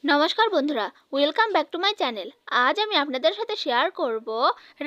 নমস্কার বন্ধুরা, welcome back to my channel. আজ আমি আপনাদের সাথে শেয়ার করব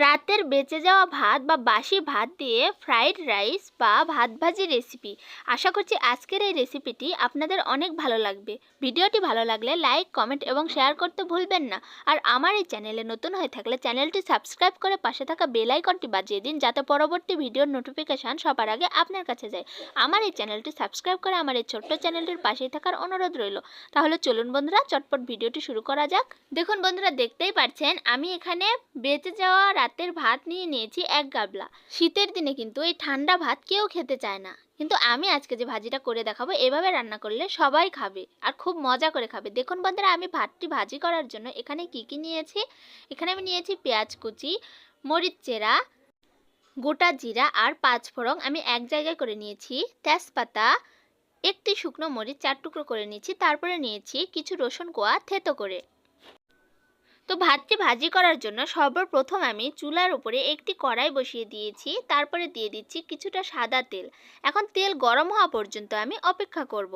রাতের বেঁচে যাওয়া ভাত বা বাসি ভাত দিয়ে ফ্রাইড রাইস বা ভাত ভাজি রেসিপি। আশা করছি আজকের এই রেসিপিটি আপনাদের অনেক ভালো লাগবে। ভিডিওটি ভালো লাগলে লাইক, কমেন্ট এবং শেয়ার করতে ভুলবেন না। আর আমার এই চ্যানেলে নতুন হয়ে থাকলে চ্যানেলটি সাবস্ক্রাইব করে পাশে থাকা বেল আইকনটি বাজিয়ে দিন, যাতে পরবর্তী ভিডিওর নোটিফিকেশান সবার আগে আপনার কাছে যায়। আমার এই চ্যানেলটি সাবস্ক্রাইব করে আমার এই ছোট্ট চ্যানেলটির পাশেই থাকার অনুরোধ রইল। তাহলে চলুন বন্ধুরা, চটপট ভিডিওটি শুরু করা যাক। দেখুন বন্ধুরা, দেখতেই পাচ্ছেন আমি এখানে বেঁচে যাওয়া রাতের ভাত নিয়ে নিয়েছি এক গাবলা। শীতের দিনে কিন্তু এই ঠান্ডা ভাত কেউ খেতে চায় না, কিন্তু আমি আজকে যে ভাজিটা করে দেখাবো এভাবে রান্না করলে সবাই খাবে আর খুব মজা করে খাবে। দেখুন বন্ধুরা, আমি ভাতটি ভাজি করার জন্য এখানে কি কি নিয়েছি। এখানে আমি নিয়েছি পেঁয়াজ কুচি, মরিচ চেরা, গোটা জিরা আর পাঁচফোড়ন আমি এক জায়গায় করে নিয়েছি, তেজপাতা, একটি শুকনো মরিচ 4 টুকরো করে নিয়েছি, তারপরে নিয়েছি কিছু রসুন কোয়া থেতো করে। তো ভাতটি ভাজি করার জন্য সর্বপ্রথম আমি চুলার উপরে একটি কড়াই বসিয়ে দিয়েছি, তারপরে দিয়ে দিচ্ছি কিছুটা সাদা তেল। এখন তেল গরম হওয়া পর্যন্ত আমি অপেক্ষা করব।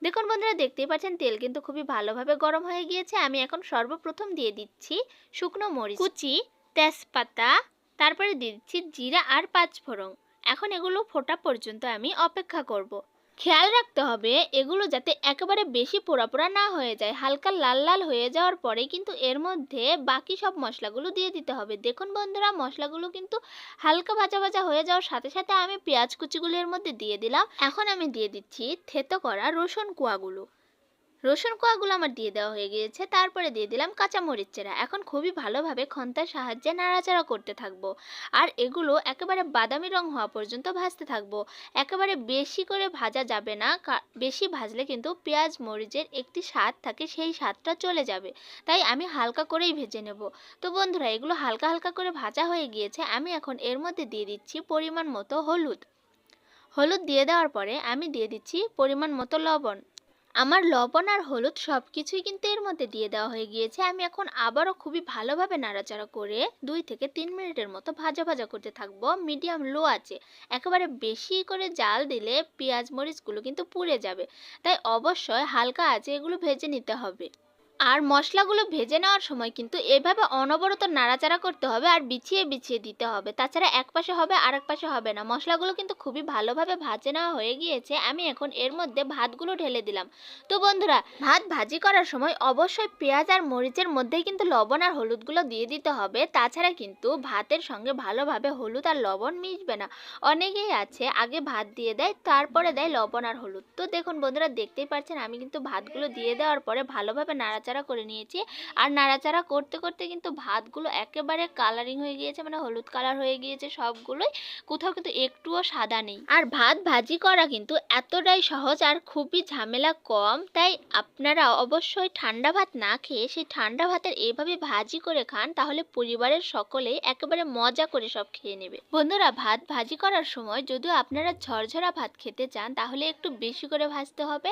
দেখুন বন্ধুরা, দেখতেই পাচ্ছেন তেল কিন্তু খুবই ভালোভাবে গরম হয়ে গিয়েছে। আমি এখন সর্বপ্রথম দিয়ে দিচ্ছি শুকনো মরিচ কুচি, তেজপাতা, তারপরে দিয়ে দিচ্ছি জিরা আর পাঁচফোড়ন। এখন এগুলো ফোটা পর্যন্ত আমি অপেক্ষা করব। খেয়াল রাখতে হবে এগুলো যাতে একেবারে বেশি পোড়া পোড়া না হয়ে যায়। হালকা লাল লাল হয়ে যাওয়ার পরে কিন্তু এর মধ্যে বাকি সব মশলাগুলো দিয়ে দিতে হবে। দেখুন বন্ধুরা, মশলাগুলো কিন্তু হালকা ভাজা ভাজা হয়ে যাওয়ার সাথে সাথে আমি পেঁয়াজ কুচিগুলো এর মধ্যে দিয়ে দিলাম। এখন আমি দিয়ে দিচ্ছি থেতো করা রসুন কোয়াগুলো। রসুন কোয়াগুলো আমার দিয়ে দেওয়া হয়ে গিয়েছে, তারপরে দিয়ে দিলাম কাঁচা মরিচ চেরা। এখন খুবই ভালোভাবে খন্তার সাহায্যে নাড়াচাড়া করতে থাকবো আর এগুলো একেবারে বাদামি রং হওয়া পর্যন্ত ভাজতে থাকবো। একেবারে বেশি করে ভাজা যাবে না, বেশি ভাজলে কিন্তু পেঁয়াজ মরিচের একটি স্বাদ থাকে, সেই স্বাদটা চলে যাবে। তাই আমি হালকা করেই ভেজে নেব। তো বন্ধুরা, এগুলো হালকা হালকা করে ভাজা হয়ে গিয়েছে। আমি এখন এর মধ্যে দিয়ে দিচ্ছি পরিমাণ মতো হলুদ। হলুদ দিয়ে দেওয়ার পরে আমি দিয়ে দিচ্ছি পরিমাণ মতো লবণ। আমার লবণ আর হলুদ সব কিছুই কিন্তু এর মধ্যে দিয়ে দেওয়া হয়ে গিয়েছে। আমি এখন আবারও খুবই ভালোভাবে নাড়াচাড়া করে 2 থেকে 3 মিনিটের মতো ভাজা ভাজা করতে থাকবো মিডিয়াম লো আঁচে। একেবারে বেশি করে জাল দিলে পেঁয়াজ মরিচগুলো কিন্তু পুড়ে যাবে, তাই অবশ্যই হালকা আঁচে এগুলো ভেজে নিতে হবে। আর মশলাগুলো ভেজে নেওয়ার সময় কিন্তু এভাবে অনবরত নাড়াচাড়া করতে হবে আর বিছিয়ে বিছিয়ে দিতে হবে, তাছাড়া এক পাশে হবে আর এক পাশে হবে না। মশলাগুলো কিন্তু খুবই ভালোভাবে ভাজে নেওয়া হয়ে গিয়েছে। আমি এখন এর মধ্যে ভাতগুলো ঢেলে দিলাম। তো বন্ধুরা, ভাত ভাজি করার সময় অবশ্যই পেঁয়াজ আর মরিচের মধ্যেই কিন্তু লবণ আর হলুদগুলো দিয়ে দিতে হবে, তাছাড়া কিন্তু ভাতের সঙ্গে ভালোভাবে হলুদ আর লবণ মিশবে না। অনেকেই আছে আগে ভাত দিয়ে দেয় তারপরে দেয় লবণ আর হলুদ। তো দেখুন বন্ধুরা, দেখতেই পাচ্ছেন আমি কিন্তু ভাতগুলো দিয়ে দেওয়ার পরে ভালোভাবে নাড়াচাড়া করে নিয়েছি। আর নাড়াচাড়া করতে করতে কিন্তু ভাতগুলো একেবারে কালারিং হয়ে গিয়েছে, মানে হলুদ কালার হয়ে গিয়েছে সবগুলোই, কোথাও কিন্তু একটুও সাদা নেই। আর ভাত ভাজি করা কিন্তু এতটাই সহজ আর খুবই ঝামেলা কম, তাই আপনারা অবশ্যই ঠান্ডা ভাত না খেয়ে সেই ঠান্ডা ভাতের এইভাবে ভাজি করে খান, তাহলে পরিবারের সকলেই একেবারে মজা করে সব খেয়ে নেবে। বন্ধুরা, ভাত ভাজি করার সময় যদিও আপনারা ঝরঝরা ভাত খেতে চান তাহলে একটু বেশি করে ভাজতে হবে।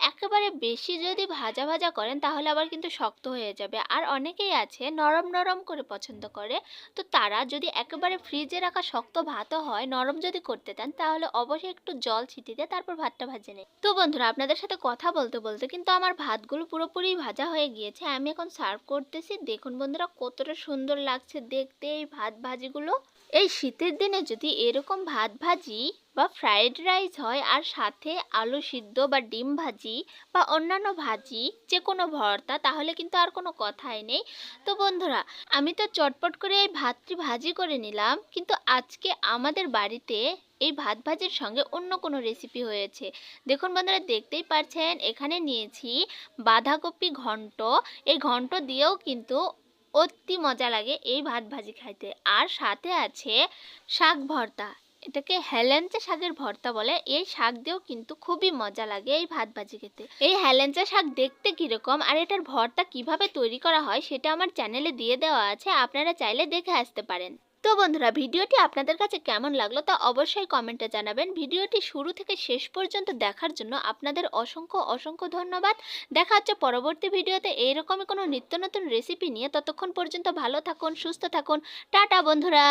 একেবারে বেশি যদি ভাজা ভাজা করেন তাহলে আবার কিন্তু শক্ত হয়ে যাবে। আর অনেকেই আছে নরম নরম করে পছন্দ করে, তো তারা যদি একেবারে ফ্রিজে রাখা শক্ত ভাতও হয় নরম যদি করতে চান তাহলে অবশ্যই একটু জল ছিটিয়ে দিয়ে তারপর ভাতটা ভেজে নেয়। তো বন্ধুরা, আপনাদের সাথে কথা বলতে বলতে কিন্তু আমার ভাতগুলো পুরোপুরি ভাজা হয়ে গিয়েছে। আমি এখন সার্ভ করতেছি। দেখুন বন্ধুরা, কতটা সুন্দর লাগছে দেখতে এই ভাত ভাজিগুলো। এই শীতের দিনে যদি এরকম ভাত ভাজি বা ফ্রাইড রাইস হয় আর সাথে আলু সিদ্ধ বা ডিম ভাজি বা অন্যান্য ভাজি, যে কোনো ভর্তা, তাহলে কিন্তু আর কোনো কথাই নেই। তো বন্ধুরা, আমি তো চটপট করে এই ভাতটি ভাজি করে নিলাম, কিন্তু আজকে আমাদের বাড়িতে এই ভাত ভাজির সঙ্গে অন্য কোনো রেসিপি হয়েছে। দেখুন বন্ধুরা, দেখতেই পাচ্ছেন এখানে নিয়েছি বাঁধাকপি ঘন্ট। এই ঘন্ট দিয়েও কিন্তু অতি মজা লাগে এই ভাত ভাজি খাইতে। আর সাথে আছে শাক ভর্তা, এটাকে হেলেঞ্চা শাকের ভর্তা বলে। এই শাক দিয়েও কিন্তু খুবই মজা লাগে এই ভাত ভাজি খেতে। এই হেলেঞ্চা শাক দেখতে কিরকম আর এটার ভর্তা কিভাবে তৈরি করা হয় সেটা আমার চ্যানেলে দিয়ে দেওয়া আছে, আপনারা চাইলে দেখে আসতে পারেন। তো বন্ধুরা, ভিডিওটি আপনাদের কাছে কেমন লাগলো তা অবশ্যই কমেন্টে জানাবেন। ভিডিওটি শুরু থেকে শেষ পর্যন্ত দেখার জন্য আপনাদের অসংখ্য অসংখ্য ধন্যবাদ। দেখা হচ্ছে পরবর্তী ভিডিওতে এইরকমই কোনো নিত্য নতুন রেসিপি নিয়ে। ততক্ষণ পর্যন্ত ভালো থাকুন, সুস্থ থাকুন। টাটা বন্ধুরা।